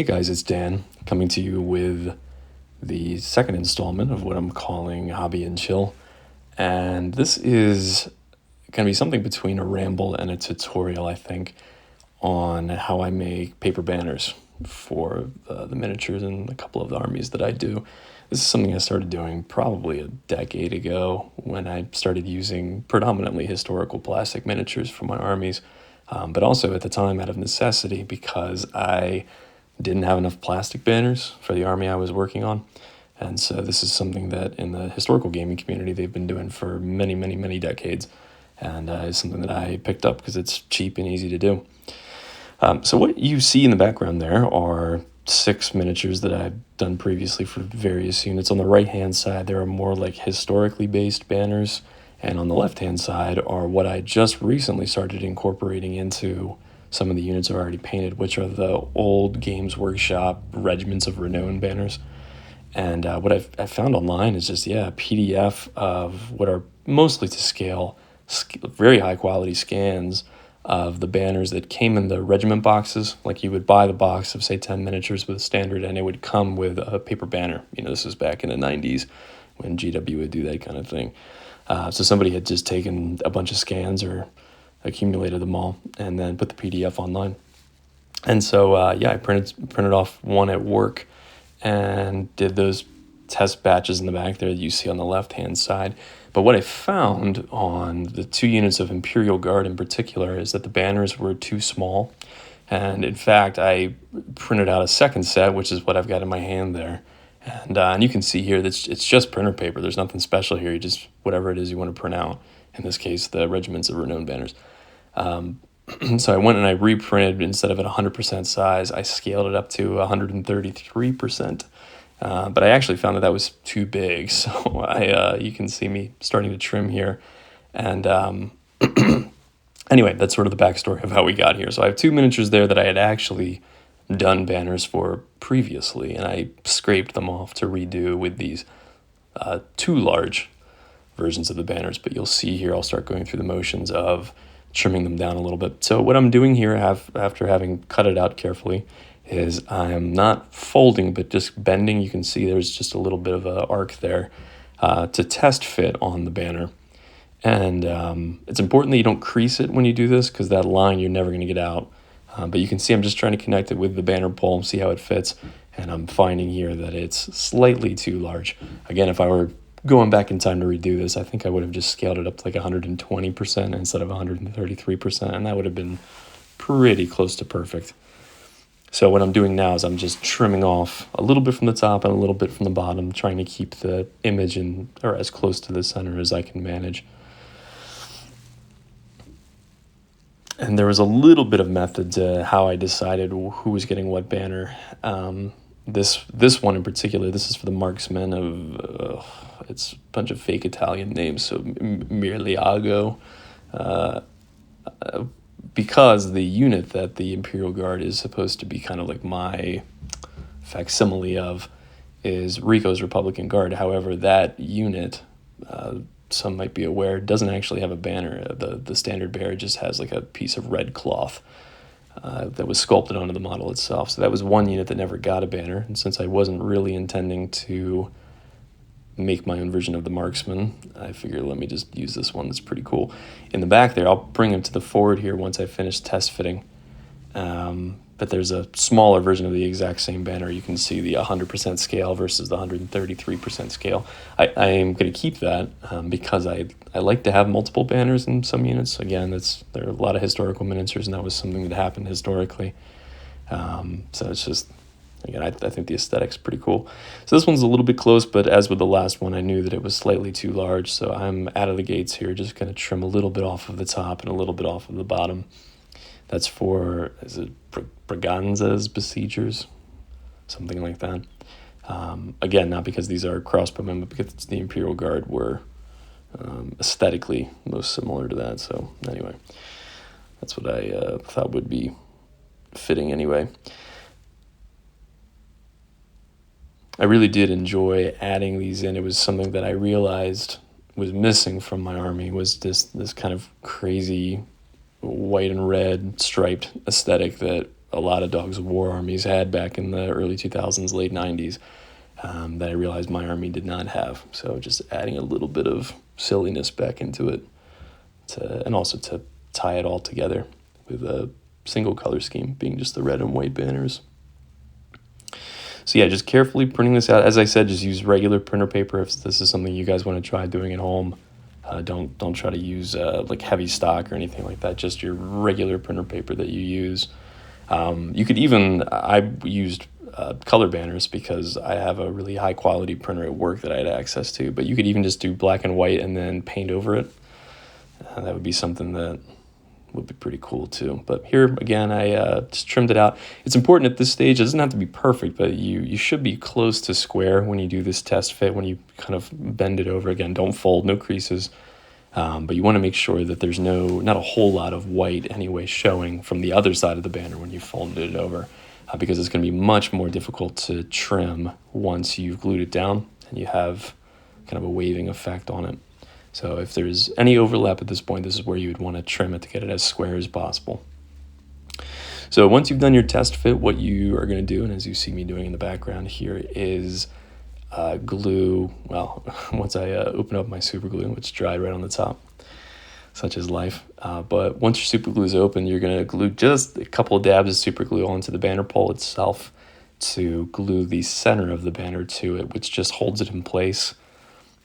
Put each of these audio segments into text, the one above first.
Hey guys, it's Dan coming to you with the second installment of what I'm calling Hobby and Chill. And this is going to be something between a ramble and a tutorial, I think, on how I make paper banners for the miniatures and a couple of the armies that I do. This is something I started doing probably a decade ago when I started using predominantly historical plastic miniatures for my armies, but also at the time out of necessity because I didn't have enough plastic banners for the army I was working on. And so this is something that in the historical gaming community they've been doing for many, many, many decades. And it's something that I picked up because it's cheap and easy to do. So what you see in the background there are 6 miniatures that I've done previously for various units. On the right-hand side, there are more like historically based banners. And on the left-hand side are what I just recently started incorporating into some of the units I've already painted, which are the old Games Workshop Regiments of Renown banners. And what I've found online is just, a PDF of what are mostly to scale, very high quality scans of the banners that came in the regiment boxes. Like you would buy the box of, say, 10 miniatures with standard, and it would come with a paper banner. This was back in the 90s when GW would do that kind of thing. So somebody had just taken a bunch of scans or accumulated them all and then put the PDF online. And so, I printed off one at work and did those test batches in the back there that you see on the left-hand side. But what I found on the 2 units of Imperial Guard in particular is that the banners were too small. And in fact, I printed out a second set, which is what I've got in my hand there. And you can see here that it's just printer paper. There's nothing special here. You just, whatever it is you want to print out. In this case, the Regiments of Renown banners. So I went and I reprinted, instead of at 100% size, I scaled it up to 133%. But I actually found that was too big. So you can see me starting to trim here. And anyway, that's sort of the backstory of how we got here. So I have 2 miniatures there that I had actually done banners for previously, and I scraped them off to redo with these 2 large versions of the banners. But you'll see here, I'll start going through the motions of trimming them down a little bit. So what I'm doing here, after having cut it out carefully, is I'm not folding, but just bending. You can see there's just a little bit of an arc there to test fit on the banner. And it's important that you don't crease it when you do this, because that line you're never going to get out. But you can see I'm just trying to connect it with the banner pole and see how it fits. And I'm finding here that it's slightly too large. Again, if I were going back in time to redo this, I think I would have just scaled it up to like 120% instead of 133%, and that would have been pretty close to perfect. So what I'm doing now is I'm just trimming off a little bit from the top and a little bit from the bottom, trying to keep the image or as close to the center as I can manage. And there was a little bit of method to how I decided who was getting what banner. This one in particular, this is for the marksman of, it's a bunch of fake Italian names, so Mirliago, because the unit that the Imperial Guard is supposed to be kind of like my facsimile of is Rico's Republican Guard. However, that unit, some might be aware, doesn't actually have a banner. The standard bearer just has like a piece of red cloth that was sculpted onto the model itself. So that was one unit that never got a banner. And since I wasn't really intending to make my own version of the marksman, I figured let me just use this one that's pretty cool. In the back there, I'll bring him to the forward here once I finish test fitting. But there's a smaller version of the exact same banner. You can see the 100% scale versus the 133% scale. I am going to keep that because I like to have multiple banners in some units. Again, there are a lot of historical miniatures, and that was something that happened historically. So it's just, again, I think the aesthetic's pretty cool. So this one's a little bit close, but as with the last one, I knew that it was slightly too large. So I'm out of the gates here, just going to trim a little bit off of the top and a little bit off of the bottom. That's for, is it Braganza's Besiegers? Something like that. Again, not because these are crossbowmen, but because it's the Imperial Guard were aesthetically most similar to that. So anyway, that's what I thought would be fitting anyway. I really did enjoy adding these in. It was something that I realized was missing from my army, was this kind of crazy white and red striped aesthetic that a lot of Dogs of War armies had back in the early 2000s, late 90s, that I realized my army did not have. So just adding a little bit of silliness back into it, and also to tie it all together with a single color scheme, being just the red and white banners. So yeah, just carefully printing this out. As I said, just use regular printer paper if this is something you guys want to try doing at home. Don't try to use like heavy stock or anything like that. Just your regular printer paper that you use. You could even, I used color banners because I have a really high quality printer at work that I had access to. But you could even just do black and white and then paint over it. That would be something that would be pretty cool too. But here again, I just trimmed it out. It's important at this stage. It doesn't have to be perfect, but you should be close to square when you do this test fit. When you kind of bend it over, again, don't fold, no creases. But you want to make sure that there's not a whole lot of white anyway showing from the other side of the banner when you folded it over, because it's going to be much more difficult to trim once you've glued it down and you have kind of a waving effect on it. So if there's any overlap at this point, this is where you would want to trim it to get it as square as possible. So once you've done your test fit, what you are going to do, and as you see me doing in the background here, is glue, well, once I open up my super glue, which dried right on the top, such is life. But once your super glue is open, you're going to glue just a couple of dabs of super glue onto the banner pole itself to glue the center of the banner to it, which just holds it in place.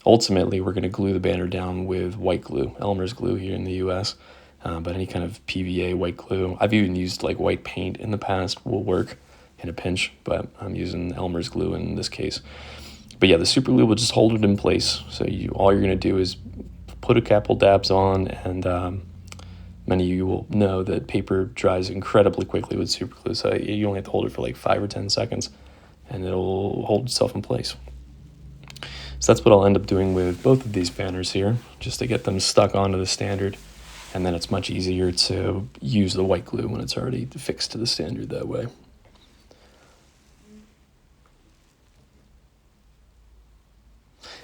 Ultimately, we're going to glue the banner down with white glue, Elmer's glue here in the US, but any kind of PVA white glue. I've even used like white paint in the past, will work in a pinch, but I'm using Elmer's glue in this case. But yeah, the super glue will just hold it in place. So all you're going to do is put a couple dabs on, and many of you will know that paper dries incredibly quickly with super glue, so you only have to hold it for like 5 or 10 seconds, and it'll hold itself in place. So that's what I'll end up doing with both of these banners here, just to get them stuck onto the standard. And then it's much easier to use the white glue when it's already fixed to the standard that way.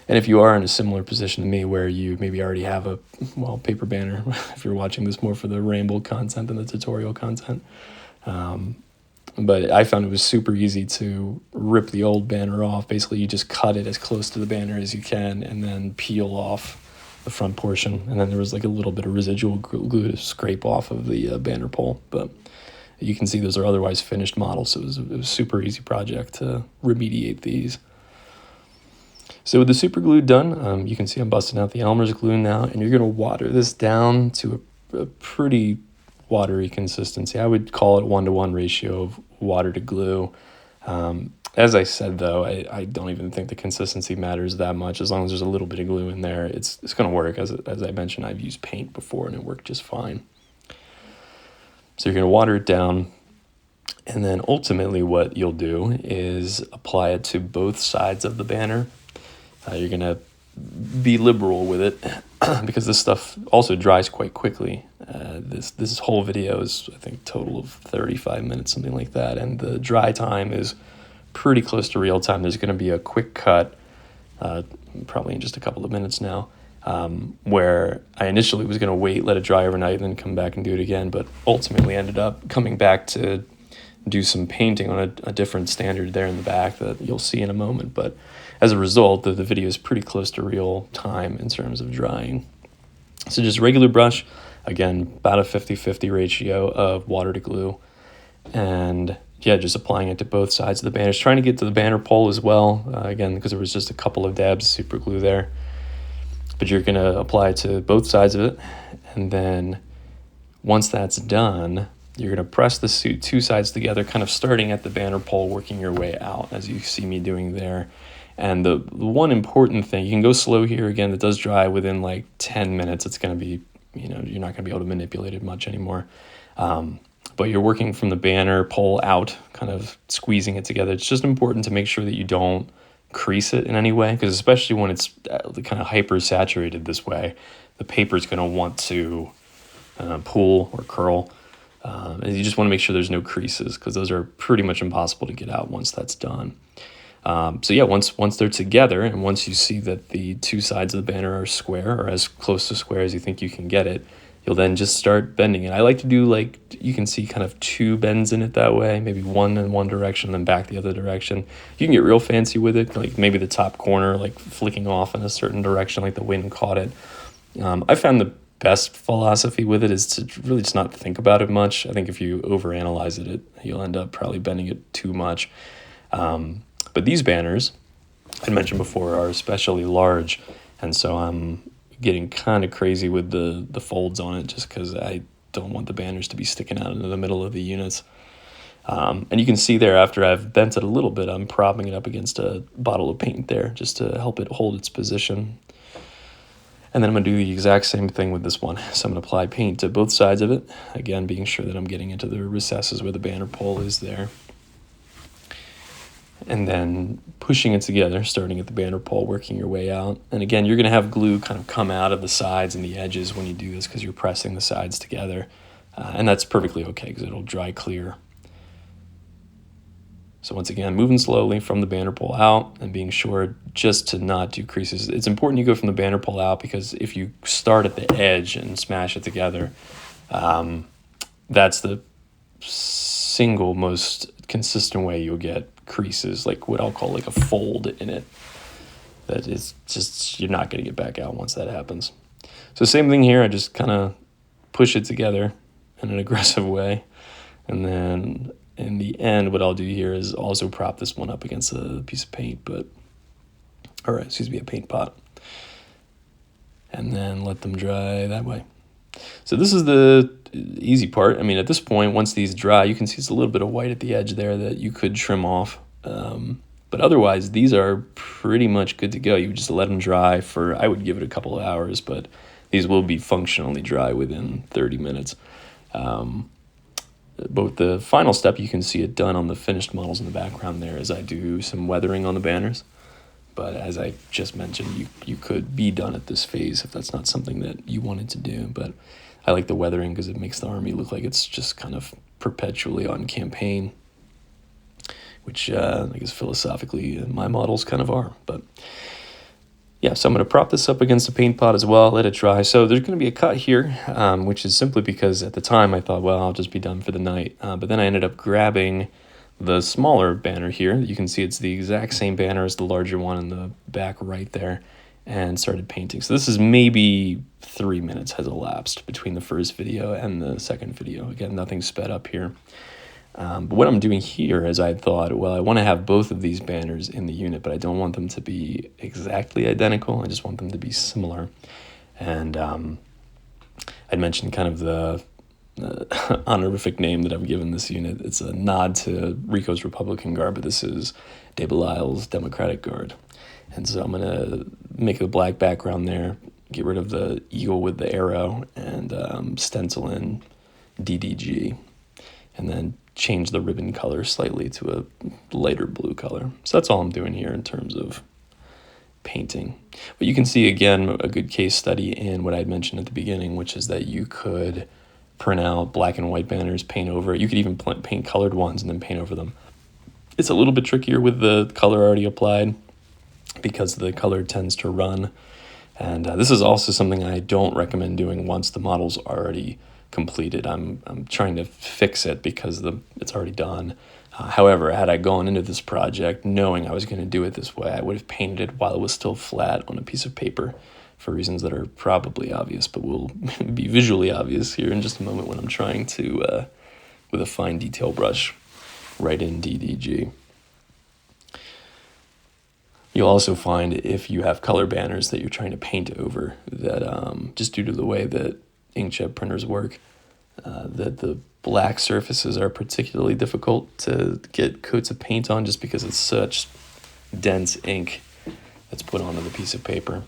And if you are in a similar position to me where you maybe already have a, paper banner, if you're watching this more for the ramble content than the tutorial content, but I found it was super easy to rip the old banner off. Basically, you just cut it as close to the banner as you can and then peel off the front portion. And then there was like a little bit of residual glue to scrape off of the banner pole. But you can see those are otherwise finished models, so it was a super easy project to remediate these. So with the super glue done, you can see I'm busting out the Elmer's glue now, and you're going to water this down to a pretty watery consistency. I would call it 1-to-1 ratio of water to glue. As I said, though, I don't even think the consistency matters that much. As long as there's a little bit of glue in there, it's going to work. As I mentioned, I've used paint before, and it worked just fine. So you're going to water it down, and then ultimately what you'll do is apply it to both sides of the banner. You're going to be liberal with it because this stuff also dries quite quickly. This whole video is, I think, total of 35 minutes, something like that, and the dry time is pretty close to real time. There's going to be a quick cut, probably in just a couple of minutes now, where I initially was going to wait, let it dry overnight, and then come back and do it again, but ultimately ended up coming back to do some painting on a different standard there in the back that you'll see in a moment. But as a result, the video is pretty close to real time in terms of drying. So just regular brush, again, about a 50-50 ratio of water to glue. And yeah, just applying it to both sides of the banners, trying to get to the banner pole as well, again, because there was just a couple of dabs of super glue there. But you're going to apply it to both sides of it. And then once that's done, you're going to press the two sides together, kind of starting at the banner pole, working your way out, as you see me doing there. And the one important thing, you can go slow here. Again, it does dry within like 10 minutes. It's going to be, you're not going to be able to manipulate it much anymore. But you're working from the banner pole out, kind of squeezing it together. It's just important to make sure that you don't crease it in any way, because especially when it's kind of hyper saturated this way, the paper is going to want to pull or curl. And you just want to make sure there's no creases, because those are pretty much impossible to get out once that's done. So yeah, once they're together, and once you see that the two sides of the banner are square, or as close to square as you think you can get it, You'll then just start bending it. I like to do, like, you can see kind of 2 bends in it that way, maybe one in one direction, then back the other direction. You can get real fancy with it, like maybe the top corner, like flicking off in a certain direction, like the wind caught it. I found the best philosophy with it is to really just not think about it much. I think if you overanalyze it, you'll end up probably bending it too much. But these banners, I mentioned before, are especially large, and so I'm getting kind of crazy with the folds on it just because I don't want the banners to be sticking out into the middle of the units. And you can see there, after I've bent it a little bit, I'm propping it up against a bottle of paint there just to help it hold its position. And then I'm going to do the exact same thing with this one. So I'm going to apply paint to both sides of it, again being sure that I'm getting into the recesses where the banner pole is there. And then pushing it together, starting at the banner pole, working your way out. And again, you're going to have glue kind of come out of the sides and the edges when you do this because you're pressing the sides together. And that's perfectly okay because it'll dry clear. So once again, moving slowly from the banner pole out and being sure just to not do creases. It's important you go from the banner pole out because if you start at the edge and smash it together, that's the single most consistent way you'll get creases, like what I'll call like a fold in it. That is just, you're not going to get back out once that happens. So same thing here, I just kind of push it together in an aggressive way. And then in the end, what I'll do here is also prop this one up against a piece of paint, a paint pot. And then let them dry that way. So this is the easy part. I mean, at this point, once these dry, you can see it's a little bit of white at the edge there that you could trim off. But otherwise, these are pretty much good to go. You just let them dry for, I would give it a couple of hours, but these will be functionally dry within 30 minutes. But the final step, you can see it done on the finished models in the background there as I do some weathering on the banners. But as I just mentioned, you could be done at this phase if that's not something that you wanted to do. But I like the weathering because it makes the army look like it's just kind of perpetually on campaign, which I guess philosophically my models kind of are. But yeah, so I'm going to prop this up against a paint pot as well, let it dry. So there's going to be a cut here, which is simply because at the time I thought, well, I'll just be done for the night. But then I ended up grabbing the smaller banner here. You can see it's the exact same banner as the larger one in the back right there, and started painting. So this is maybe 3 minutes has elapsed between the first video and the second video. Again, nothing sped up here. But what I'm doing here is I thought, well, I want to have both of these banners in the unit, but I don't want them to be exactly identical. I just want them to be similar. And I'd mentioned kind of the honorific name that I've given this unit. It's a nod to Rico's Republican Guard, but this is de Belisle's Democratic Guard. And so I'm going to make a black background there, get rid of the eagle with the arrow, and stencil in DDG, and then change the ribbon color slightly to a lighter blue color. So that's all I'm doing here in terms of painting. But you can see, again, a good case study in what I had mentioned at the beginning, which is that you could print out black and white banners, paint over it. You could even paint colored ones and then paint over them. It's a little bit trickier with the color already applied because the color tends to run. And this is also something I don't recommend doing once the model's already completed. I'm trying to fix it because it's already done. However, had I gone into this project knowing I was going to do it this way, I would have painted it while it was still flat on a piece of paper, for reasons that are probably obvious, but will be visually obvious here in just a moment when I'm trying to, with a fine detail brush, write in DDG. You'll also find if you have color banners that you're trying to paint over, that just due to the way that inkjet printers work, that the black surfaces are particularly difficult to get coats of paint on just because it's such dense ink that's put onto the piece of paper.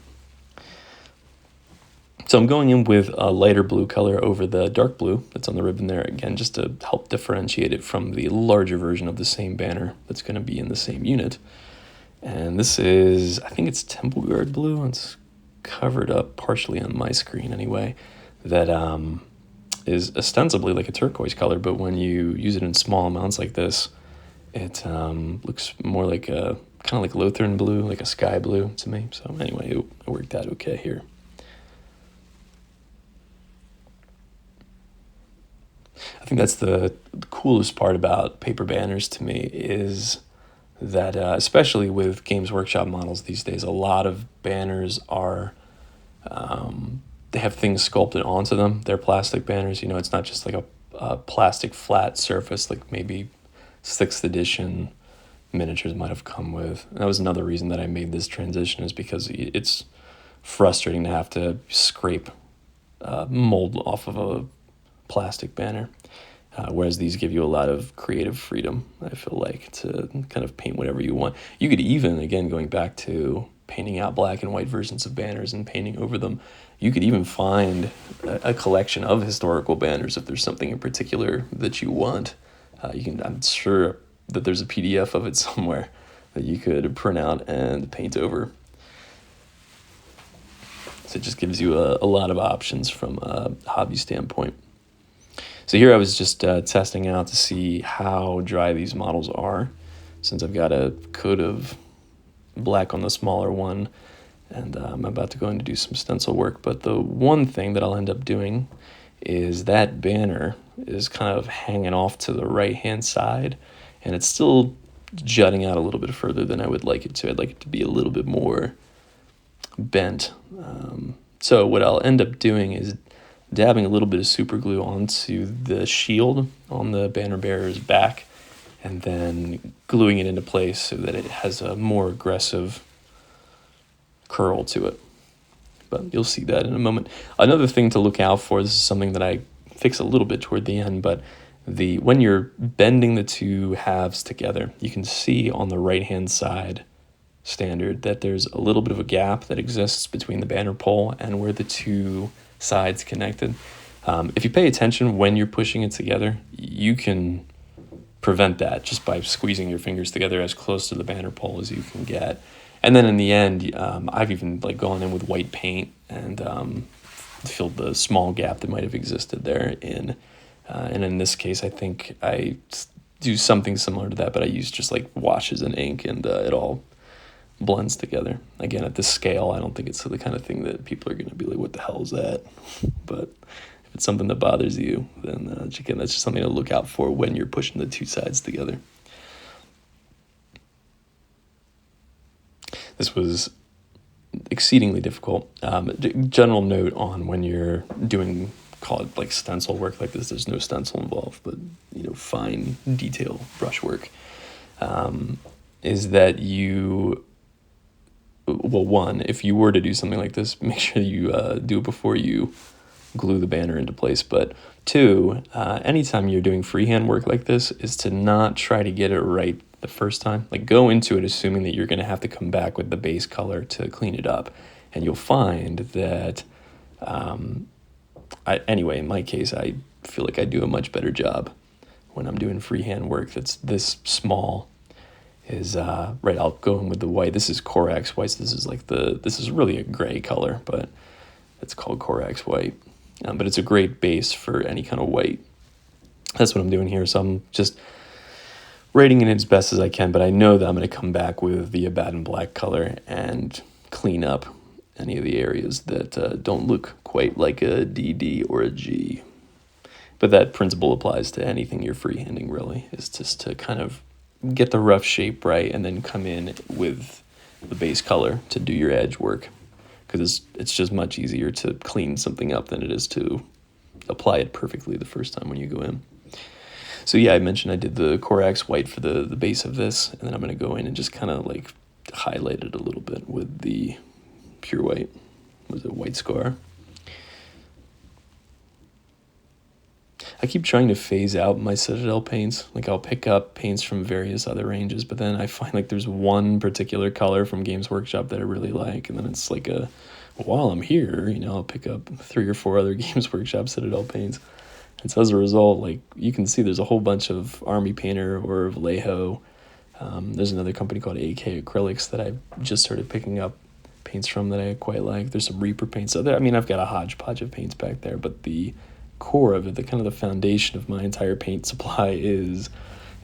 So I'm going in with a lighter blue color over the dark blue that's on the ribbon there, again, just to help differentiate it from the larger version of the same banner that's going to be in the same unit. And this is, I think it's Temple Guard blue. It's covered up partially on my screen anyway. That is ostensibly like a turquoise color, but when you use it in small amounts like this, it looks more like a kind of like Lutheran blue, like a sky blue to me. So anyway, it worked out okay here. I think that's the coolest part about paper banners to me is that, especially with Games Workshop models these days, a lot of banners are, they have things sculpted onto them. They're plastic banners, you know, it's not just like a plastic flat surface like maybe 6th edition miniatures might have come with. And that was another reason that I made this transition, is because it's frustrating to have to scrape mold off of a plastic banner. Whereas these give you a lot of creative freedom, I feel like, to kind of paint whatever you want. You could even, again, going back to painting out black and white versions of banners and painting over them, you could even find a collection of historical banners if there's something in particular that you want. I'm sure that there's a PDF of it somewhere that you could print out and paint over. So it just gives you a lot of options from a hobby standpoint. So here I was just testing out to see how dry these models are, since I've got a coat of black on the smaller one, and I'm about to go in to do some stencil work. But the one thing that I'll end up doing is that banner is kind of hanging off to the right-hand side, and it's still jutting out a little bit further than I would like it to. I'd like it to be a little bit more bent. So what I'll end up doing is dabbing a little bit of super glue onto the shield on the banner bearer's back, and then gluing it into place so that it has a more aggressive curl to it. But you'll see that in a moment. Another thing to look out for, this is something that I fix a little bit toward the end, but when you're bending the two halves together, you can see on the right-hand side standard that there's a little bit of a gap that exists between the banner pole and where the two sides connected. If you pay attention when you're pushing it together, you can prevent that just by squeezing your fingers together as close to the banner pole as you can get. And then in the end, I've even gone in with white paint and filled the small gap that might have existed there in. And in this case, I think I do something similar to that, but I use just washes and ink, and it all blends together. Again, at this scale, I don't think it's the kind of thing that people are going to be like, what the hell is that? But if it's something that bothers you, then again, that's just something to look out for when you're pushing the two sides together. This was exceedingly difficult. General note on when you're doing, call it stencil work like this, there's no stencil involved, but fine detail brush work, is that one, if you were to do something like this, make sure you do it before you glue the banner into place. But two, anytime you're doing freehand work like this, is to not try to get it right the first time. Go into it assuming that you're going to have to come back with the base color to clean it up. And you'll find that, anyway, in my case, I feel like I do a much better job when I'm doing freehand work that's this small. Right, I'll go in with the white. This is Corax white. So this is really a gray color, but it's called Corax white. But it's a great base for any kind of white. That's what I'm doing here. So I'm just rating it as best as I can, but I know that I'm going to come back with the Abaddon black color and clean up any of the areas that don't look quite like a DD or a G. But that principle applies to anything you're freehanding, really, is just to kind of get the rough shape right and then come in with the base color to do your edge work, because it's just much easier to clean something up than it is to apply it perfectly the first time when you go in. So yeah, I mentioned I did the Corax white for the base of this, and then I'm going to go in and just kind of highlight it a little bit with the pure white. Was it White Scar? I keep trying to phase out my Citadel paints. I'll pick up paints from various other ranges, but then I find there's one particular color from Games Workshop that I really like, and then it's while I'm here, I'll pick up 3 or 4 other Games Workshop Citadel paints. And so as a result, you can see there's a whole bunch of Army Painter or Vallejo. There's another company called AK Acrylics that I just started picking up paints from that I quite like. There's some Reaper paints. So I've got a hodgepodge of paints back there, but the core of it, the kind of the foundation of my entire paint supply is,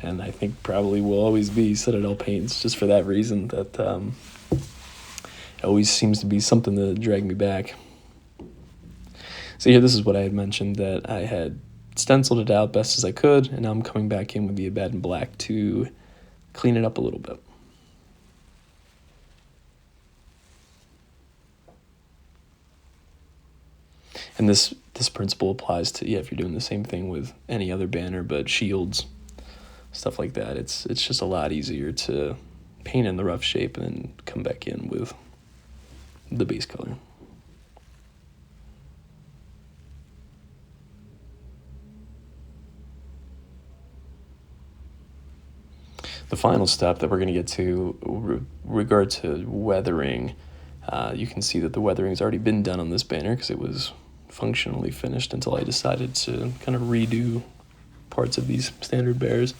and I think probably will always be, Citadel paints, just for that reason that it always seems to be something to drag me back. So here, this is what I had mentioned that I had stenciled it out best as I could, and now I'm coming back in with the Abaddon Black to clean it up a little bit. And this principle applies to, if you're doing the same thing with any other banner, but shields, stuff like that. It's just a lot easier to paint in the rough shape and then come back in with the base color. The final step that we're going to get to, regard to weathering, you can see that the weathering's already been done on this banner because it was functionally finished until I decided to kind of redo parts of these standard bears.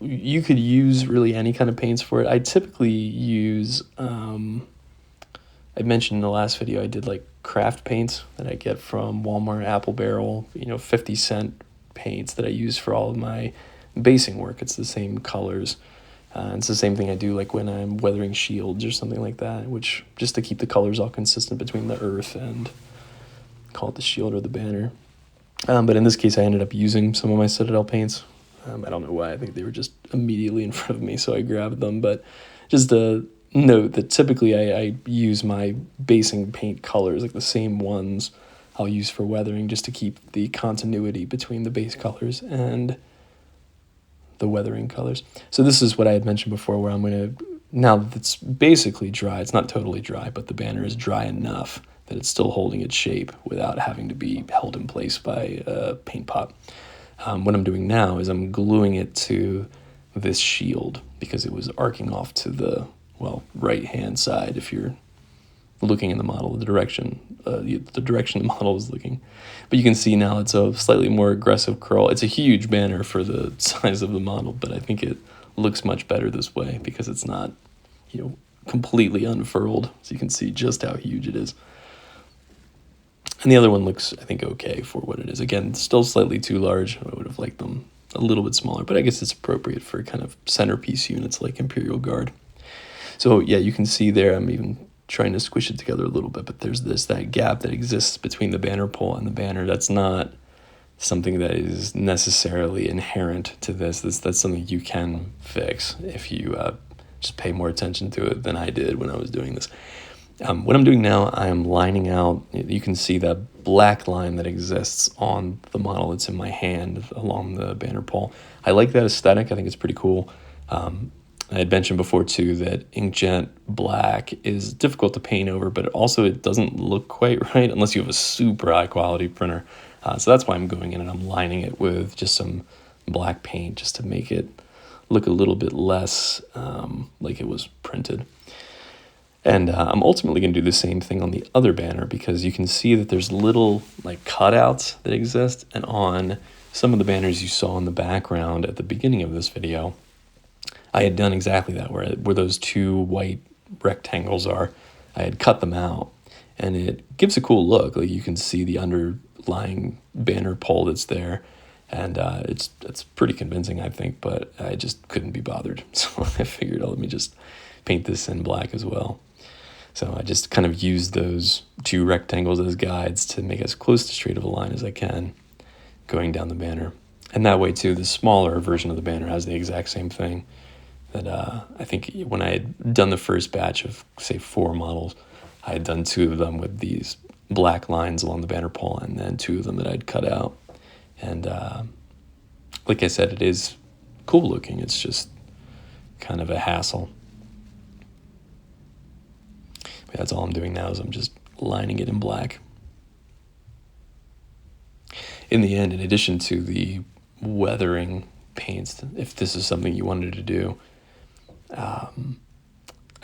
You could use really any kind of paints for it. I typically use, I mentioned in the last video, I did like craft paints that I get from Walmart, Apple Barrel, 50-cent paints that I use for all of my basing work. It's the same colors. It's the same thing I do like when I'm weathering shields or something like that, which just to keep the colors all consistent between the earth and call it the shield or the banner. But in this case, I ended up using some of my Citadel paints. I don't know why. I think they were just immediately in front of me, so I grabbed them. But just a note that typically I use my basing paint colors, like the same ones I'll use for weathering, just to keep the continuity between the base colors and the weathering colors. So this is what I had mentioned before, where I'm going to, now that it's basically dry, it's not totally dry, but the banner is dry enough that it's still holding its shape without having to be held in place by a paint pot. What I'm doing now is I'm gluing it to this shield because it was arcing off to the, right-hand side if you're looking in the model, the direction the model is looking. But you can see now it's a slightly more aggressive curl. It's a huge banner for the size of the model, but I think it looks much better this way because it's not, completely unfurled. So you can see just how huge it is. And the other one looks, I think, okay for what it is. Again, still slightly too large. I would have liked them a little bit smaller, but I guess it's appropriate for kind of centerpiece units like Imperial Guard. So yeah, you can see there, I'm even trying to squish it together a little bit, but there's that gap that exists between the banner pole and the banner. That's not something that is necessarily inherent to this. That's something you can fix if you just pay more attention to it than I did when I was doing this. What I'm doing now, I am lining out, you can see that black line that exists on the model that's in my hand along the banner pole. I like that aesthetic. I think it's pretty cool. I had mentioned before too that inkjet black is difficult to paint over, but also it doesn't look quite right unless you have a super high quality printer. So that's why I'm going in and I'm lining it with just some black paint just to make it look a little bit less like it was printed. And I'm ultimately going to do the same thing on the other banner because you can see that there's little like cutouts that exist. And on some of the banners you saw in the background at the beginning of this video, I had done exactly that, where those two white rectangles are. I had cut them out, and it gives a cool look. Like you can see the underlying banner pole that's there, and it's pretty convincing, I think, but I just couldn't be bothered. So I figured, let me just paint this in black as well. So I just kind of used those two rectangles as guides to make as close to straight of a line as I can going down the banner. And that way, too, the smaller version of the banner has the exact same thing. That I think when I had done the first batch of, say, 4 models, I had done 2 of them with these black lines along the banner pole and then 2 of them that I'd cut out. And like I said, it is cool looking. It's just kind of a hassle. But that's all I'm doing now is I'm just lining it in black. In the end, in addition to the weathering paints, if this is something you wanted to do, I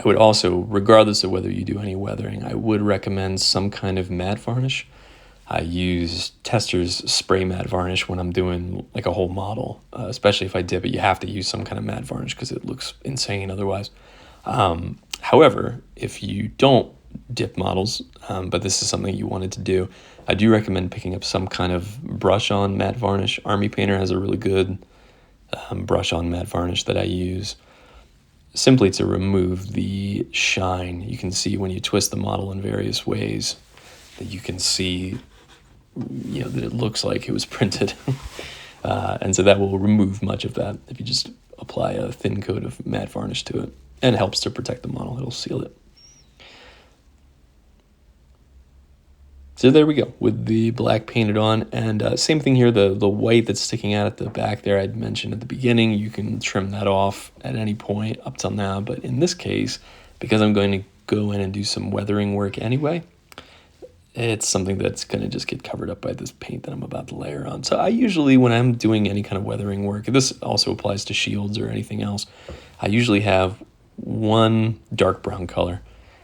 would also, regardless of whether you do any weathering, I would recommend some kind of matte varnish. I use Tester's spray matte varnish when I'm doing like a whole model, especially if I dip it. You have to use some kind of matte varnish because it looks insane otherwise. However, if you don't dip models, but this is something you wanted to do, I do recommend picking up some kind of brush-on matte varnish. Army Painter has a really good brush-on matte varnish that I use simply to remove the shine. You can see when you twist the model in various ways that you can see that it looks like it was printed. And so that will remove much of that if you just apply a thin coat of matte varnish to it, and it helps to protect the model. It'll seal it. So there we go with the black painted on, and same thing here, the white that's sticking out at the back there I'd mentioned at the beginning, you can trim that off at any point up till now, but in this case, because I'm going to go in and do some weathering work anyway, it's something that's going to just get covered up by this paint that I'm about to layer on. So I usually, when I'm doing any kind of weathering work, this also applies to shields or anything else, I usually have one dark brown color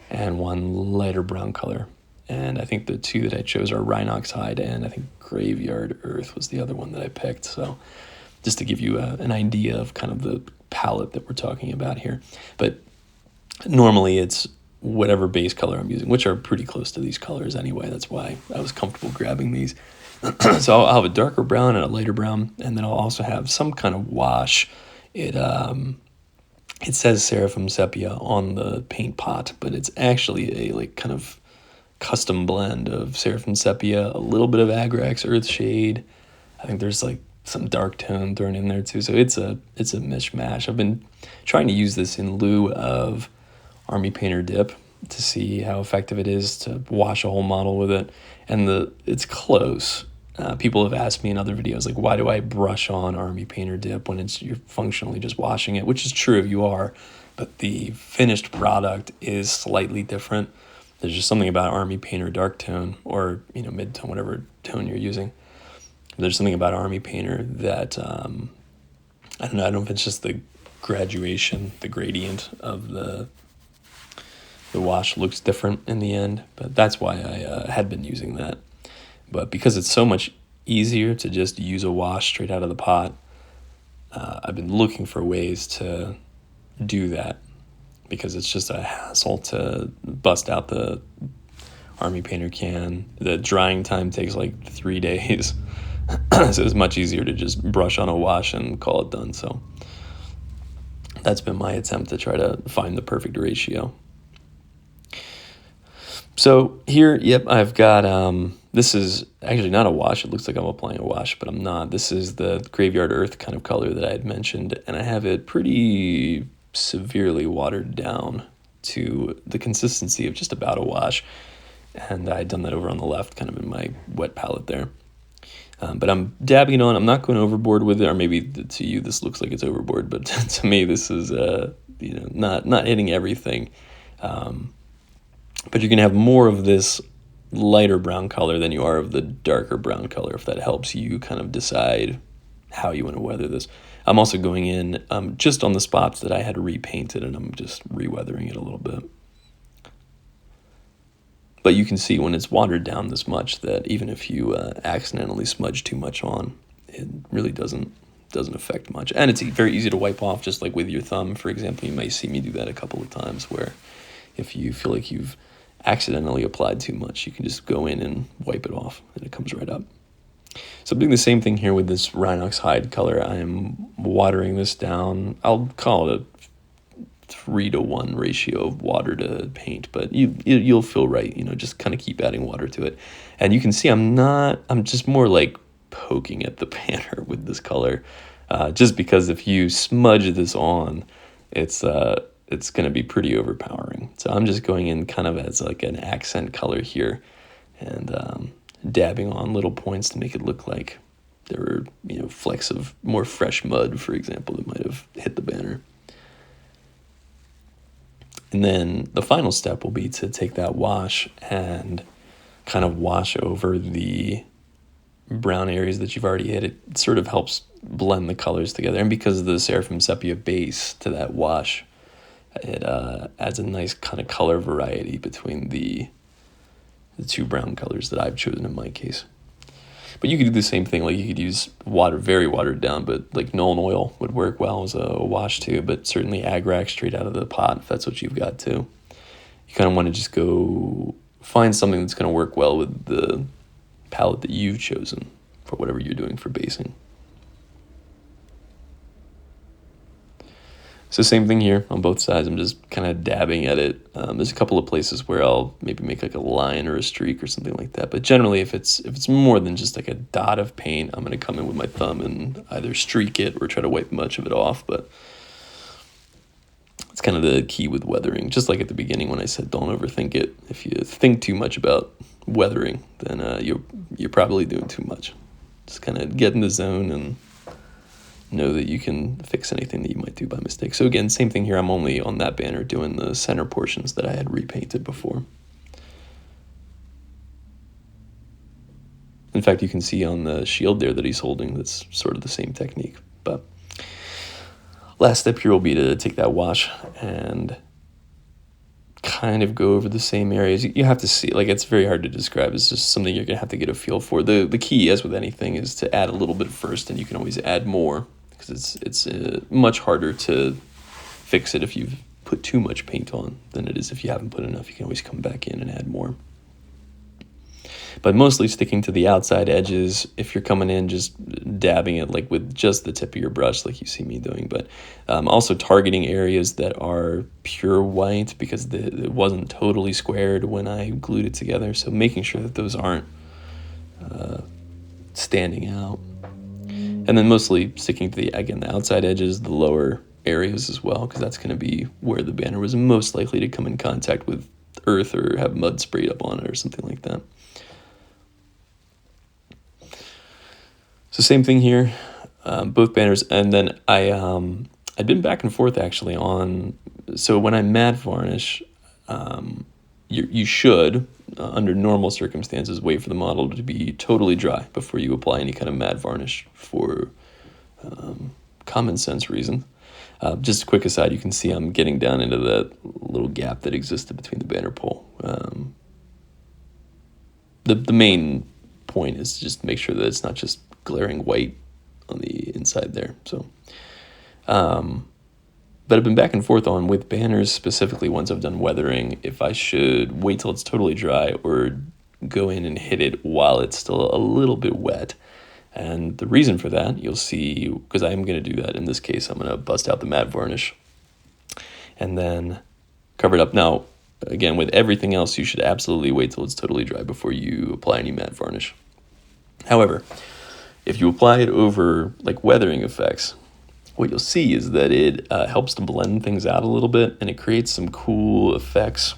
and one lighter brown color. And I think the two that I chose are Rhinox Hide, and I think Graveyard Earth was the other one that I picked. So just to give you an idea of kind of the palette that we're talking about here. But normally it's whatever base color I'm using, which are pretty close to these colors anyway. That's why I was comfortable grabbing these. So I'll have a darker brown and a lighter brown, and then I'll also have some kind of wash. It says Seraphim Sepia on the paint pot, but it's actually a kind of custom blend of Seraphim Sepia, a little bit of Agrax Earthshade. I think there's some dark tone thrown in there too. So it's a mishmash. I've been trying to use this in lieu of Army Painter Dip to see how effective it is to wash a whole model with it. And it's close. People have asked me in other videos, why do I brush on Army Painter Dip when you're functionally just washing it, which is true if you are, but the finished product is slightly different. There's just something about Army Painter Dark Tone, or mid-tone, whatever tone you're using. There's something about Army Painter that, I don't know if it's just the graduation, the gradient of the wash looks different in the end, but that's why I had been using that. But because it's so much easier to just use a wash straight out of the pot, I've been looking for ways to do that, because it's just a hassle to bust out the Army Painter can. The drying time takes 3 days. So it's much easier to just brush on a wash and call it done. So that's been my attempt to try to find the perfect ratio. So here, yep, I've got, this is actually not a wash. It looks like I'm applying a wash, but I'm not. This is the Graveyard Earth kind of color that I had mentioned, and I have it pretty severely watered down to the consistency of just about a wash. And I had done that over on the left, kind of in my wet palette there. But I'm dabbing it on. I'm not going overboard with it, or maybe to you this looks like it's overboard, but to me this is not hitting everything. But you're going to have more of this lighter brown color than you are of the darker brown color, if that helps you kind of decide how you want to weather this. I'm also going in just on the spots that I had repainted, and I'm just re-weathering it a little bit. But you can see when it's watered down this much that even if you accidentally smudge too much on, it really doesn't affect much. And it's very easy to wipe off, just like with your thumb, for example. You may see me do that a couple of times, where if you feel like you've accidentally applied too much, you can just go in and wipe it off, and it comes right up. So I'm doing the same thing here with this Rhinox Hide color. I am watering this down. I'll call it a 3-to-1 ratio of water to paint, but you'll feel right, just kind of keep adding water to it. And you can see I'm just more poking at the banner with this color, just because if you smudge this on, it's going to be pretty overpowering. So I'm just going in kind of as an accent color here, and dabbing on little points to make it look like there were flecks of more fresh mud, for example, that might have hit the banner. And then the final step will be to take that wash and kind of wash over the brown areas that you've already hit. It sort of helps blend the colors together, and because of the Seraphim Sepia base to that wash, it adds a nice kind of color variety between the two brown colors that I've chosen in my case. But you could do the same thing. You could use water, very watered down, but Nuln Oil would work well as a wash too, but certainly Agrax straight out of the pot, if that's what you've got too. You kind of want to just go find something that's going to work well with the palette that you've chosen for whatever you're doing for basing. So same thing here on both sides. I'm just kind of dabbing at it. There's a couple of places where I'll maybe make like a line or a streak or something like that. But generally, if it's more than just like a dot of paint, I'm going to come in with my thumb and either streak it or try to wipe much of it off. But it's kind of the key with weathering. Just like at the beginning when I said don't overthink it. If you think too much about weathering, then you're probably doing too much. Just kind of get in the zone and know that you can fix anything that you might do by mistake. So again, same thing here. I'm only on that banner doing the center portions that I had repainted before. In fact, you can see on the shield there that he's holding, that's sort of the same technique. But last step here will be to take that wash and kind of go over the same areas. You have to see, like, it's very hard to describe. It's just something you're going to have to get a feel for. The key, as with anything, is to add a little bit first, and you can always add more, because it's much harder to fix it if you've put too much paint on than it is if you haven't put enough. You can always come back in and add more. But mostly sticking to the outside edges. If you're coming in, just dabbing it like with just the tip of your brush, like you see me doing. But also targeting areas that are pure white, because it wasn't totally squared when I glued it together. So making sure that those aren't standing out. And then mostly sticking to the outside edges, the lower areas as well, because that's going to be where the banner was most likely to come in contact with earth or have mud sprayed up on it or something like that. So same thing here, both banners. And then I've been back and forth actually on, so when I matte varnish, you should, under normal circumstances, wait for the model to be totally dry before you apply any kind of matte varnish for common sense reasons. Just a quick aside, you can see I'm getting down into that little gap that existed between the banner pole. The main point is just make sure that it's not just glaring white on the inside there. So, but I've been back and forth on, with banners specifically, once I've done weathering, if I should wait till it's totally dry or go in and hit it while it's still a little bit wet. And the reason for that, you'll see, because I am going to do that in this case, I'm going to bust out the matte varnish and then cover it up. Now, again, with everything else, you should absolutely wait till it's totally dry before you apply any matte varnish. However, if you apply it over like weathering effects, what you'll see is that it helps to blend things out a little bit, and it creates some cool effects,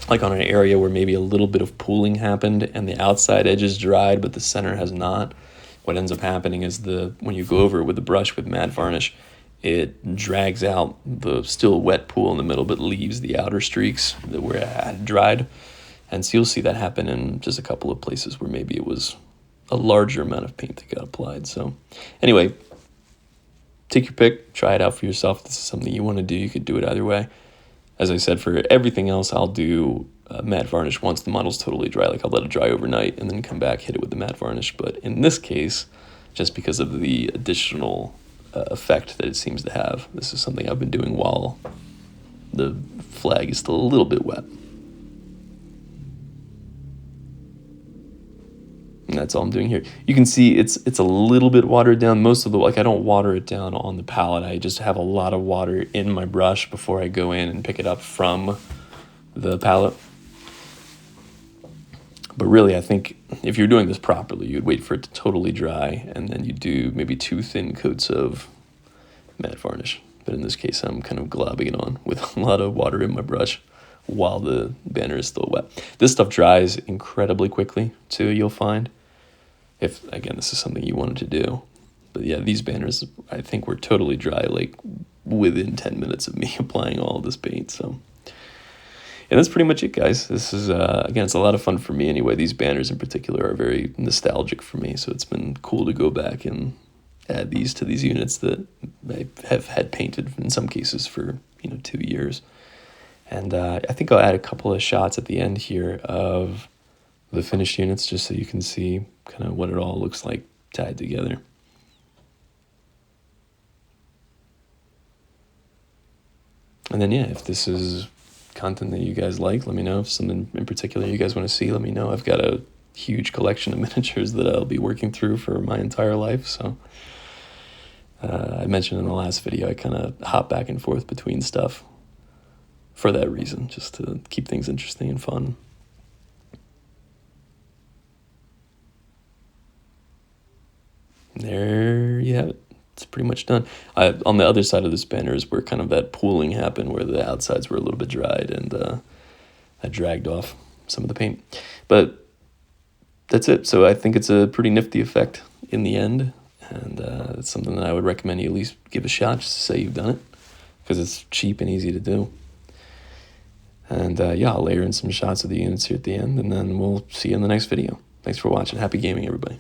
like on an area where maybe a little bit of pooling happened and the outside edge is dried but the center has not. What ends up happening is when you go over it with the brush with matte varnish, it drags out the still wet pool in the middle but leaves the outer streaks where it had dried. And so you'll see that happen in just a couple of places where maybe it was a larger amount of paint that got applied. So anyway, take your pick, try it out for yourself. If this is something you want to do, you could do it either way. As I said, for everything else, I'll do matte varnish once the model's totally dry. Like, I'll let it dry overnight and then come back, hit it with the matte varnish. But in this case, just because of the additional effect that it seems to have, this is something I've been doing while the flag is still a little bit wet. And that's all I'm doing here. You can see it's a little bit watered down. Most of the, like, I don't water it down on the palette. I just have a lot of water in my brush before I go in and pick it up from the palette. But really, I think if you're doing this properly, you'd wait for it to totally dry, and then you do maybe 2 thin coats of matte varnish. But in this case, I'm kind of globbing it on with a lot of water in my brush while the banner is still wet. This stuff dries incredibly quickly too, you'll find, if, again, this is something you wanted to do. But yeah, these banners, I think, were totally dry, like within 10 minutes of me applying all of this paint. So, and that's pretty much it, guys. This is, again, it's a lot of fun for me anyway. These banners in particular are very nostalgic for me, so it's been cool to go back and add these to these units that I have had painted in some cases for 2 years. And I think I'll add a couple of shots at the end here of the finished units, just so you can see kind of what it all looks like tied together. And then, yeah, if this is content that you guys like, let me know. If something in particular you guys want to see, let me know. I've got a huge collection of miniatures that I'll be working through for my entire life, so I mentioned in the last video, I kind of hop back and forth between stuff for that reason, just to keep things interesting and fun. There you have it. It's pretty much done. On the other side of the spanner is where kind of that pooling happened, where the outsides were a little bit dried, and I dragged off some of the paint. But that's it. So I think it's a pretty nifty effect in the end, and it's something that I would recommend you at least give a shot, just to say you've done it, because it's cheap and easy to do. And yeah, I'll layer in some shots of the units here at the end, and then we'll see you in the next video. Thanks for watching. Happy gaming, everybody.